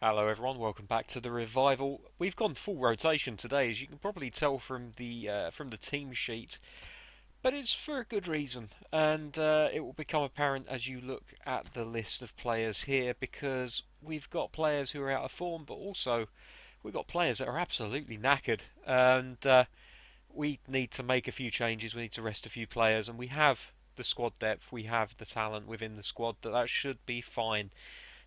Hello everyone, welcome back to the revival. We've gone full rotation today, as you can probably tell from the team sheet, but it's for a good reason, and it will become apparent as you look at the list of players here, because we've got players who are out of form, but also we've got players that are absolutely knackered, and we need to make a few changes. We need to rest a few players, and we have the squad depth, we have the talent within the squad that should be fine.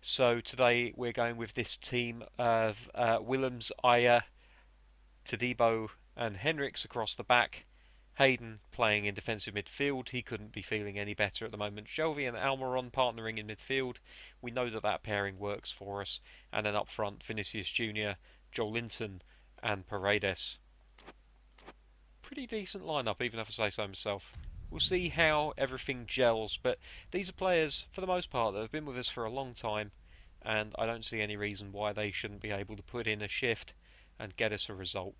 So today we're going with this team of Willems, Ayer, Tadibo, and Henriks across the back. Hayden playing in defensive midfield. He couldn't be feeling any better at the moment. Shelvey and Almiron partnering in midfield. We know that pairing works for us. And then up front, Vinicius Jr., Joelinton, and Paredes. Pretty decent lineup, even if I say so myself. We'll see how everything gels, but these are players, for the most part, that have been with us for a long time, and I don't see any reason why they shouldn't be able to put in a shift and get us a result.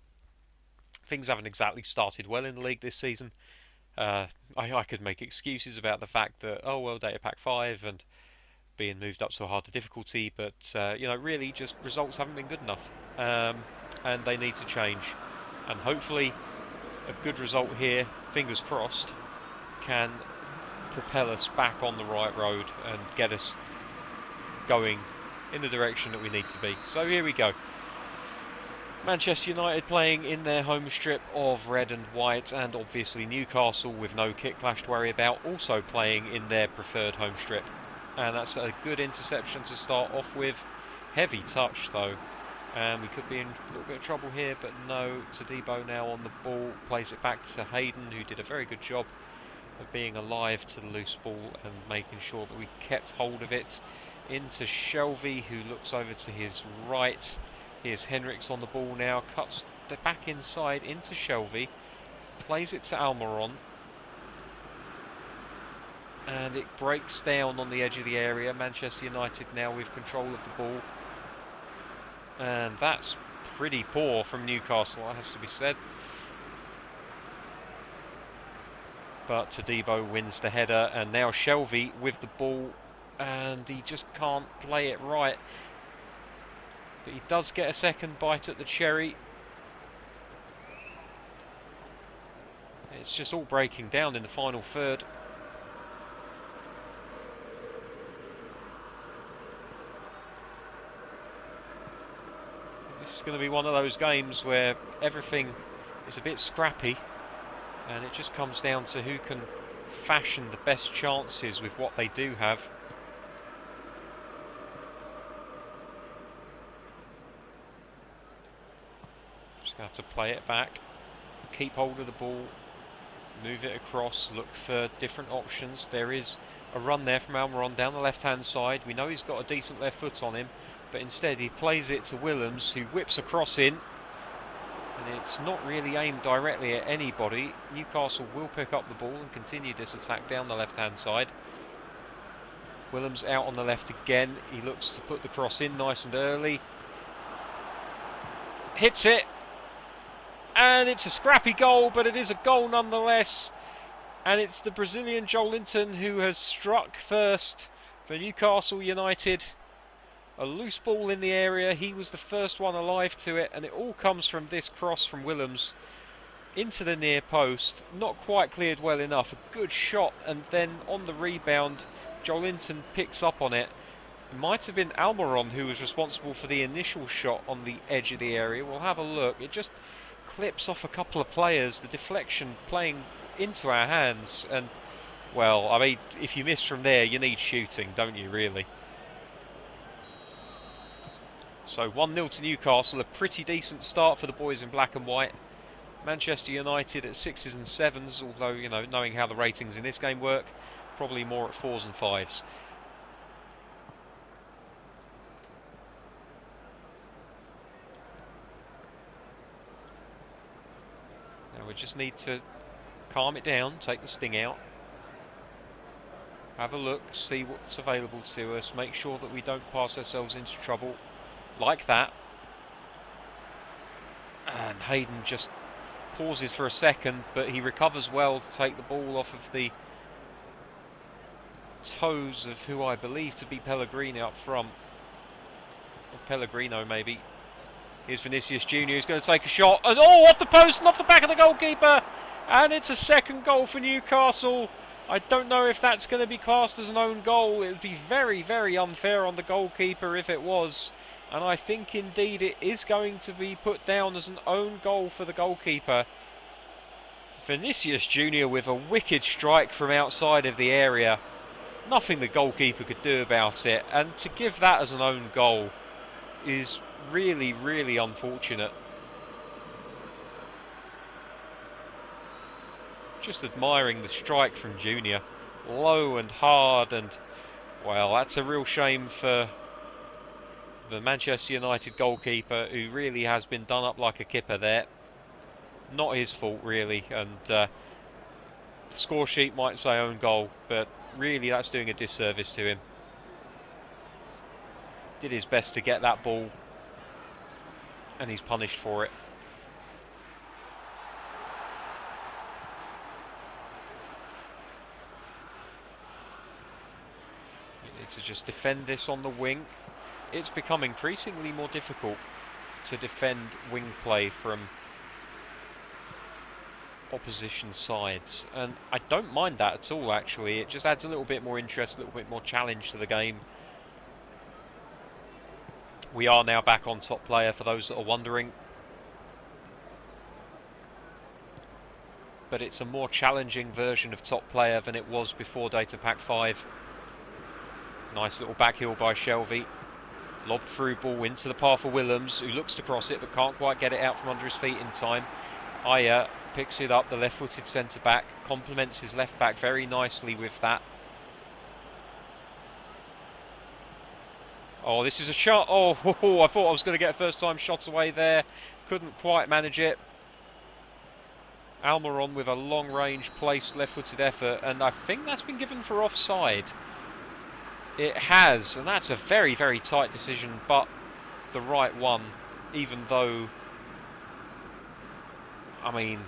Things haven't exactly started well in the league this season. I could make excuses about the fact that, oh well, Data Pack 5 and being moved up to a harder difficulty, but really just results haven't been good enough, and they need to change. And hopefully, a good result here, fingers crossed, can propel us back on the right road and get us going in the direction that we need to be. So here we go. Manchester United playing in their home strip of red and white, and obviously Newcastle, with no kit clash to worry about, also playing in their preferred home strip. And that's a good interception to start off with. Heavy touch though, and we could be in a little bit of trouble here, but no. Tadibo now on the ball, plays it back to Hayden, who did a very good job of being alive to the loose ball and making sure that we kept hold of it. Into Shelvey, who looks over to his right. Here's Henriks on the ball now, cuts the back inside into Shelvey, plays it to Almiron, and it breaks down on the edge of the area. Manchester United now with control of the ball, and that's pretty poor from Newcastle, that has to be said. But Tadibo wins the header, and now Shelvey with the ball, and he just can't play it right. But he does get a second bite at the cherry. It's just all breaking down in the final third. This is going to be one of those games where everything is a bit scrappy, and it just comes down to who can fashion the best chances with what they do have. Just going to have to play it back, keep hold of the ball, move it across, look for different options. There is a run there from Almiron down the left-hand side. We know he's got a decent left foot on him, but instead he plays it to Willems, who whips a cross in, and it's not really aimed directly at anybody. Newcastle will pick up the ball and continue this attack down the left-hand side. Willems out on the left again. He looks to put the cross in nice and early. Hits it, and it's a scrappy goal, but it is a goal nonetheless. And it's the Brazilian Joelinton who has struck first for Newcastle United. A loose ball in the area, he was the first one alive to it, and it all comes from this cross from Willems into the near post. Not quite cleared well enough, a good shot, and then on the rebound, Joelinton picks up on it. It might have been Almiron who was responsible for the initial shot on the edge of the area. We'll have a look. It just clips off a couple of players, the deflection playing into our hands, and well, I mean, if you miss from there, you need shooting, don't you, really? So 1-0 to Newcastle, a pretty decent start for the boys in black and white. Manchester United at 6s and 7s, although, knowing how the ratings in this game work, probably more at 4s and 5s. Now we just need to calm it down, take the sting out. Have a look, see what's available to us, make sure that we don't pass ourselves into trouble like that. And Hayden just pauses for a second, but he recovers well to take the ball off of the toes of who I believe to be Pellegrini up front. Pellegrino maybe. Here's Vinicius Junior, who's going to take a shot, and oh, off the post and off the back of the goalkeeper, and it's a second goal for Newcastle. I don't know if that's going to be classed as an own goal. It would be very, very unfair on the goalkeeper if it was, and I think indeed it is going to be put down as an own goal for the goalkeeper. Vinicius Junior with a wicked strike from outside of the area. Nothing the goalkeeper could do about it, and to give that as an own goal is really, really unfortunate. Just admiring the strike from Junior. Low and hard, and well, that's a real shame for the Manchester United goalkeeper, who really has been done up like a kipper there. Not his fault really, and the score sheet might say own goal, but really that's doing a disservice to him. Did his best to get that ball, and he's punished for it. We need to just defend this on the wing. It's become increasingly more difficult to defend wing play from opposition sides, and I don't mind that at all actually. It just adds a little bit more interest, a little bit more challenge to the game. We are now back on top player for those that are wondering, but it's a more challenging version of top player than it was before Data Pack 5. Nice little back heel by Shelvey. Lobbed through ball into the path of Willems, who looks to cross it but can't quite get it out from under his feet in time. Aya picks it up, the left-footed centre-back, complements his left-back very nicely with that. Oh, this is a shot. Oh, I thought I was going to get a first-time shot away there. Couldn't quite manage it. Almiron with a long-range placed left-footed effort, and I think that's been given for offside. It has, and that's a very, very tight decision, but the right one, even though, I mean,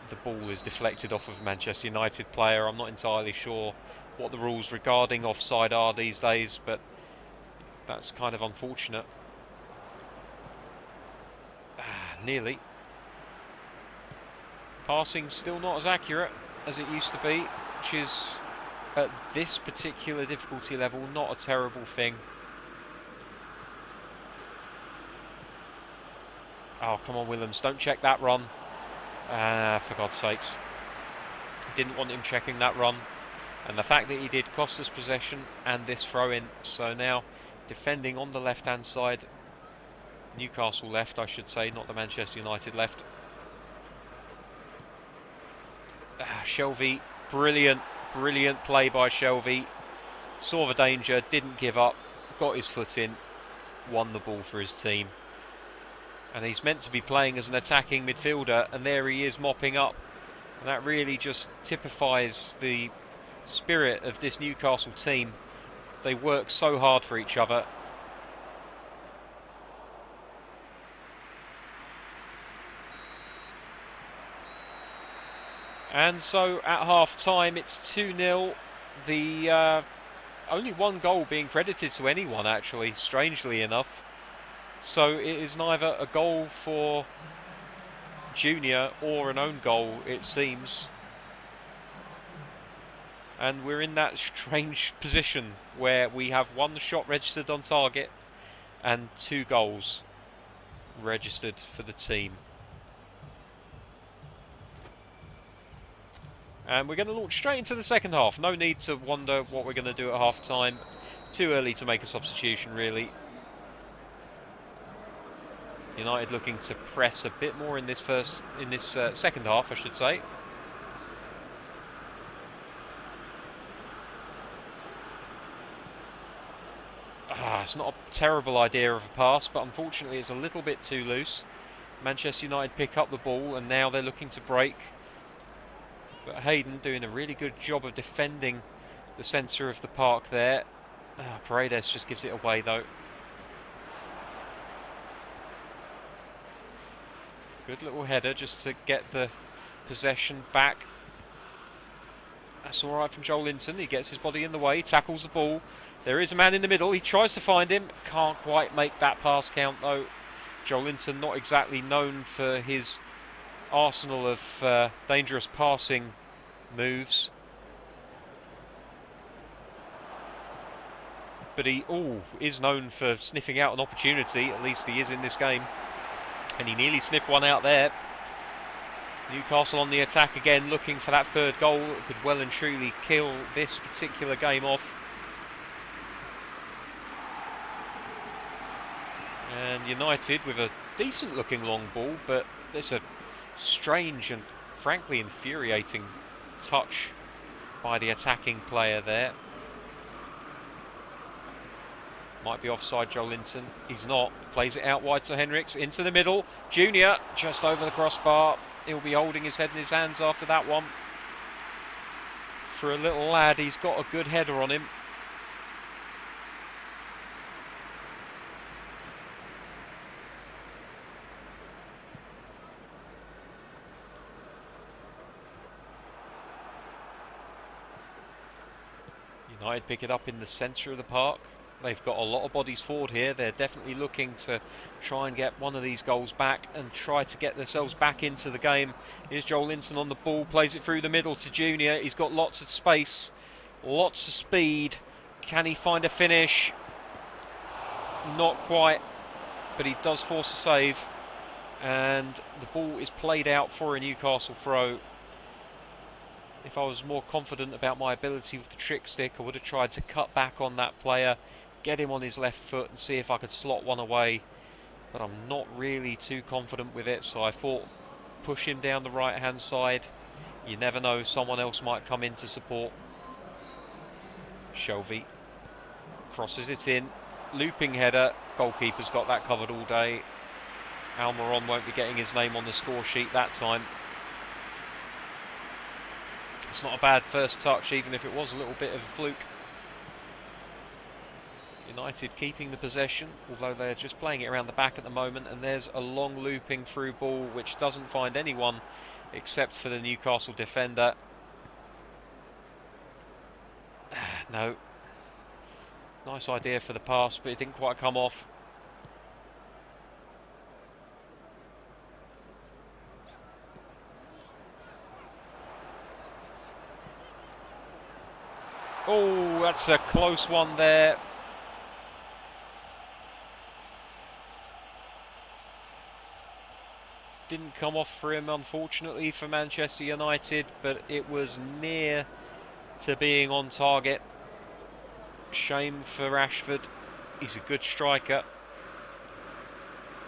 the ball is deflected off of a Manchester United player. I'm not entirely sure what the rules regarding offside are these days, but that's kind of unfortunate. Nearly. Passing still not as accurate as it used to be, which is, at this particular difficulty level, not a terrible thing. Oh, come on, Willems, don't check that run. For God's sakes. Didn't want him checking that run. And the fact that he did cost us possession and this throw-in. So now, defending on the left-hand side. Newcastle left, I should say, not the Manchester United left. Shelvey, brilliant, brilliant play by Shelvey. Saw the danger, didn't give up, got his foot in, won the ball for his team. And he's meant to be playing as an attacking midfielder, and there he is mopping up. And that really just typifies the spirit of this Newcastle team. They work so hard for each other. And so at half-time, it's 2-0. The only one goal being credited to anyone, actually, strangely enough. So it is neither a goal for Junior or an own goal, it seems. And we're in that strange position where we have one shot registered on target and 2 goals registered for the team. And we're going to launch straight into the second half. No need to wonder what we're going to do at half-time. Too early to make a substitution, really. United looking to press a bit more in this second half, I should say. It's not a terrible idea of a pass, but unfortunately it's a little bit too loose. Manchester United pick up the ball, and now they're looking to break. But Hayden doing a really good job of defending the centre of the park there. Paredes just gives it away, though. Good little header just to get the possession back. That's all right from Joelinton. He gets his body in the way, tackles the ball. There is a man in the middle. He tries to find him. Can't quite make that pass count, though. Joelinton not exactly known for his arsenal of dangerous passing moves. But he is known for sniffing out an opportunity. At least he is in this game. And he nearly sniffed one out there. Newcastle on the attack again, looking for that third goal that could well and truly kill this particular game off. And United with a decent looking long ball, but there's a strange and frankly infuriating touch by the attacking player there. Might be offside, Joelinton. He's not. Plays it out wide to Henriks, into the middle. Junior just over the crossbar. He'll be holding his head in his hands after that one. For a little lad, he's got a good header on him. United pick it up in the centre of the park. They've got a lot of bodies forward here. They're definitely looking to try and get one of these goals back and try to get themselves back into the game. Here's Joelinton on the ball, plays it through the middle to Junior. He's got lots of space, lots of speed. Can he find a finish? Not quite, but he does force a save. And the ball is played out for a Newcastle throw. If I was more confident about my ability with the trick stick, I would have tried to cut back on that player, get him on his left foot and see if I could slot one away. But I'm not really too confident with it, so I thought push him down the right hand side. You never know, someone else might come in to support. Shelvey crosses it in, looping header. Goalkeeper's got that covered all day. Almiron won't be getting his name on the score sheet that time. It's not a bad first touch, even if it was a little bit of a fluke. United keeping the possession, although they're just playing it around the back at the moment. And there's a long looping through ball, which doesn't find anyone except for the Newcastle defender. No. Nice idea for the pass, but it didn't quite come off. Oh, that's a close one there. Didn't come off for him, unfortunately, for Manchester United, but it was near to being on target. Shame for Rashford. He's a good striker.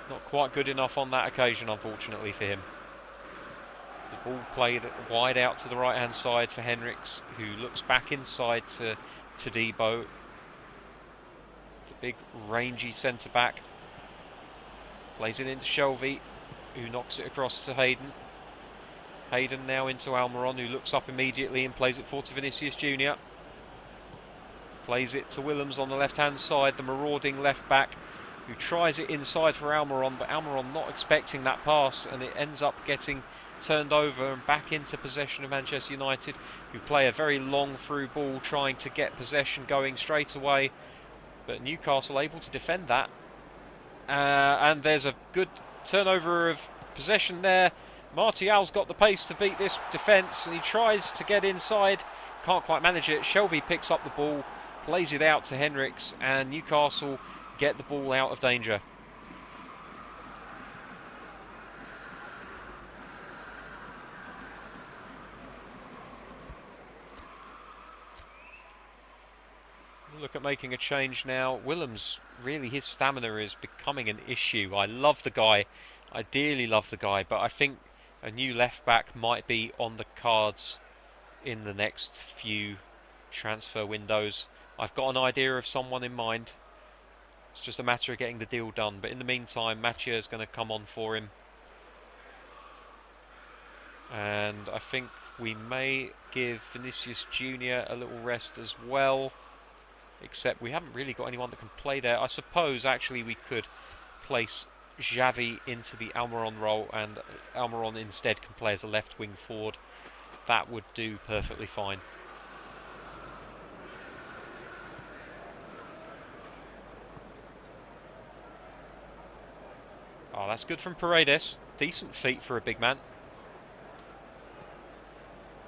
Not quite good enough on that occasion, unfortunately, for him. The ball played wide out to the right-hand side for Henriks, who looks back inside to Debo. The big, rangy centre-back. Plays it into Shelvey, who knocks it across to Hayden. Hayden now into Almiron, who looks up immediately and plays it forward to Vinicius Junior. Plays it to Willems on the left-hand side, the marauding left-back, who tries it inside for Almiron, but Almiron not expecting that pass, and it ends up getting turned over and back into possession of Manchester United, who play a very long through ball trying to get possession going straight away, but Newcastle able to defend that. And there's a good turnover of possession there. Martial's got the pace to beat this defence, and he tries to get inside, can't quite manage it. Shelvey picks up the ball, plays it out to Henriks, and Newcastle get the ball out of danger. Look at making a change now. Willems, really his stamina is becoming an issue. I love the guy, I dearly love the guy, but I think a new left back might be on the cards in the next few transfer windows. I've got an idea of someone in mind. It's just a matter of getting the deal done, but in the meantime Mathieu is going to come on for him. And I think we may give Vinicius Junior a little rest as well. Except we haven't really got anyone that can play there. I suppose actually we could place Xavi into the Almiron role, and Almiron instead can play as a left wing forward. That would do perfectly fine. Oh, that's good from Paredes. Decent feet for a big man.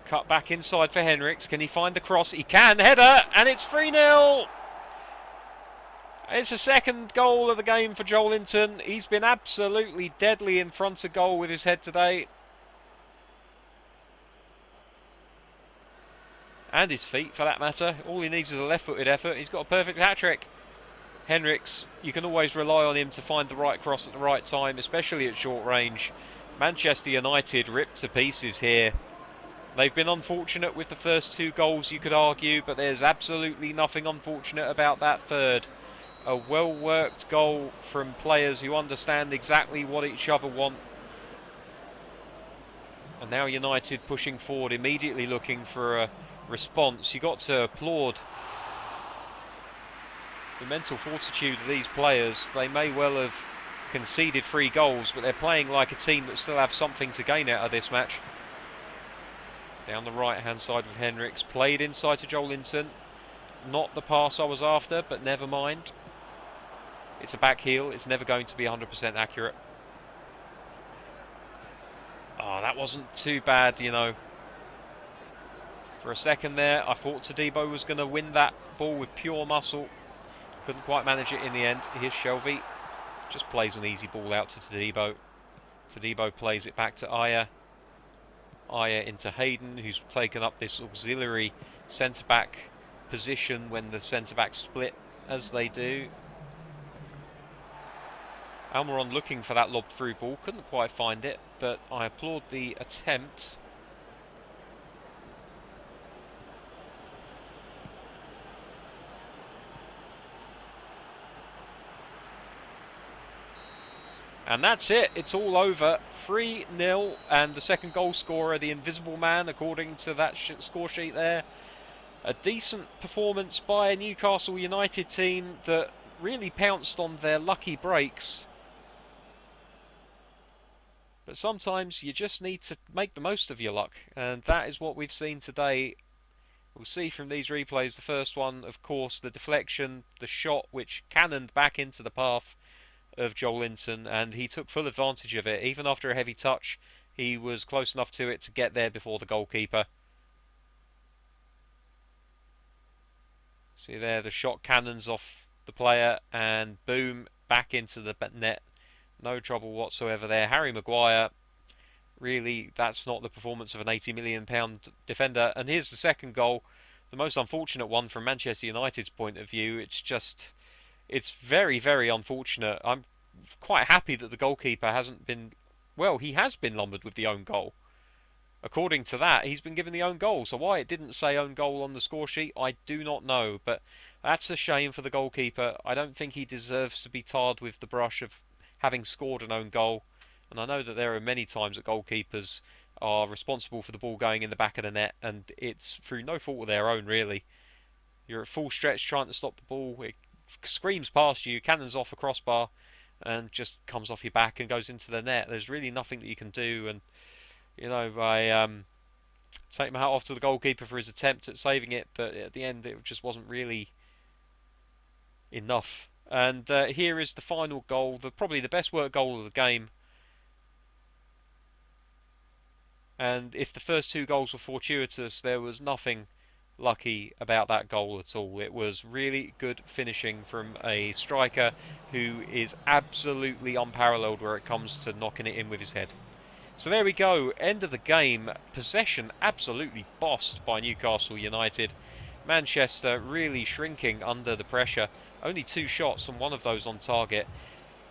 Cut back inside for Henriks. Can he find the cross? He can. Header, and it's 3-0. It's the second goal of the game for Joelinton. He's been absolutely deadly in front of goal with his head today. And his feet, for that matter. All he needs is a left-footed effort. He's got a perfect hat-trick. Henriks, you can always rely on him to find the right cross at the right time, especially at short range. Manchester United ripped to pieces here. They've been unfortunate with the first 2 goals, you could argue, but there's absolutely nothing unfortunate about that third. A well-worked goal from players who understand exactly what each other want. And now United pushing forward, immediately looking for a response. You got to applaud the mental fortitude of these players. They may well have conceded 3 goals, but they're playing like a team that still have something to gain out of this match. Down the right-hand side with Henriks. Played inside to Joelinton. Not the pass I was after, but never mind. It's a back heel. It's never going to be 100% accurate. Oh, that wasn't too bad, you know. For a second there, I thought Todibo was going to win that ball with pure muscle. Couldn't quite manage it in the end. Here's Shelvey. Just plays an easy ball out to Todibo. Todibo plays it back to Aya. Aya into Hayden, who's taken up this auxiliary centre-back position when the centre-back split, as they do. Almiron looking for that lob-through ball. Couldn't quite find it, but I applaud the attempt. And that's it. It's all over. 3-0. And the second goal scorer, the invisible man, according to that score sheet there. A decent performance by a Newcastle United team that really pounced on their lucky breaks. But sometimes you just need to make the most of your luck. And that is what we've seen today. We'll see from these replays. The first one, of course, the deflection, the shot which cannoned back into the path of Joelinton, and he took full advantage of it. Even after a heavy touch, he was close enough to it to get there before the goalkeeper. See there, the shot cannons off the player, and boom, back into the net. No trouble whatsoever there. Harry Maguire, really, that's not the performance of an £80 million defender. And here's the second goal, the most unfortunate one from Manchester United's point of view. It's very, very unfortunate. I'm quite happy that the goalkeeper hasn't been... Well, he has been lumbered with the own goal. According to that, he's been given the own goal. So why it didn't say own goal on the score sheet, I do not know. But that's a shame for the goalkeeper. I don't think he deserves to be tarred with the brush of having scored an own goal. And I know that there are many times that goalkeepers are responsible for the ball going in the back of the net, and it's through no fault of their own, really. You're at full stretch trying to stop the ball. It screams past you, cannons off a crossbar, and just comes off your back and goes into the net. There's really nothing that you can do. And you know, I take my hat off to the goalkeeper for his attempt at saving it, but at the end it just wasn't really enough. And here is the final goal, probably the best worked goal of the game. And if the first 2 goals were fortuitous, there was nothing lucky about that goal at all. It was really good finishing from a striker who is absolutely unparalleled where it comes to knocking it in with his head. So there we go, end of the game. Possession absolutely bossed by Newcastle United. Manchester really shrinking under the pressure. Only 2 shots and 1 of those on target.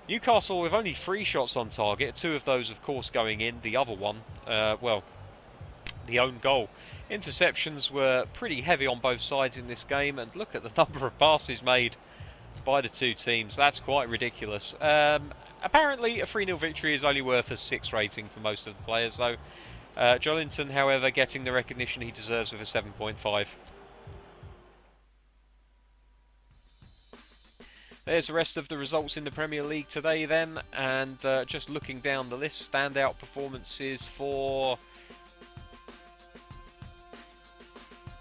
Newcastle with only 3 shots on target, 2 of those of course going in, the other one, the own goal. Interceptions were pretty heavy on both sides in this game, and look at the number of passes made by the 2 teams. That's quite ridiculous. Apparently a 3-0 victory is only worth a 6 rating for most of the players, though. Joelinton, however, getting the recognition he deserves with a 7.5. There's the rest of the results in the Premier League today then, and just looking down the list, standout performances for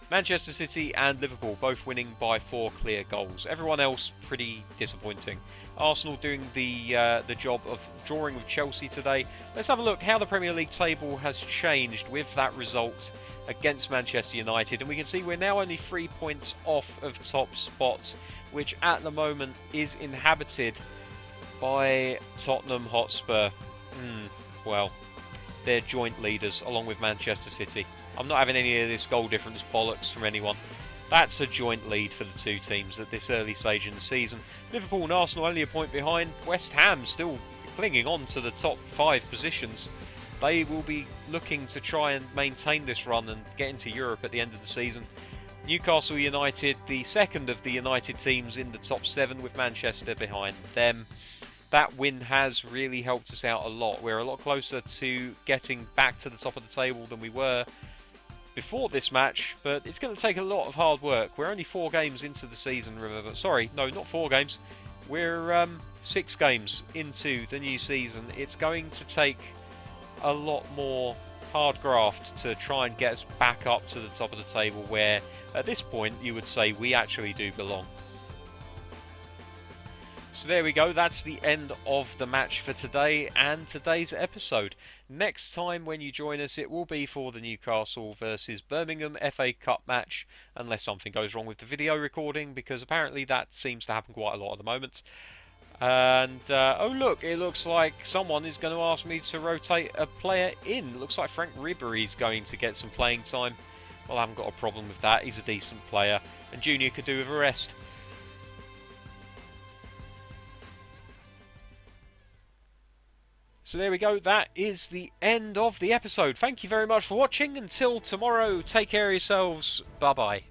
Manchester City and Liverpool both winning by 4 clear goals. Everyone else pretty disappointing. Arsenal doing the job of drawing with Chelsea today. Let's have a look how the Premier League table has changed with that result against Manchester United, and we can see we're now only 3 points off of top spot, which at the moment is inhabited by Tottenham Hotspur. Well, they're joint leaders along with Manchester City. I'm not having any of this goal difference bollocks from anyone. That's a joint lead for the two teams at this early stage in the season. Liverpool and Arsenal only a point behind. West Ham still clinging on to the top 5 positions. They will be looking to try and maintain this run and get into Europe at the end of the season. Newcastle United, the second of the United teams in the top 7 with Manchester behind them. That win has really helped us out a lot. We're a lot closer to getting back to the top of the table than we were before this match, but it's going to take a lot of hard work. We're only 4 games into the season, remember. Sorry, no, not 4 games. We're 6 games into the new season. It's going to take a lot more hard graft to try and get us back up to the top of the table, where at this point you would say we actually do belong. So there we go, that's the end of the match for today and today's episode. Next time when you join us, it will be for the Newcastle versus Birmingham FA Cup match, unless something goes wrong with the video recording, because apparently that seems to happen quite a lot at the moment. And, oh look, it looks like someone is going to ask me to rotate a player in. Looks like Frank Ribery's going to get some playing time. Well, I haven't got a problem with that, he's a decent player, and Junior could do with a rest. So there we go, that is the end of the episode. Thank you very much for watching. Until tomorrow, take care of yourselves. Bye-bye.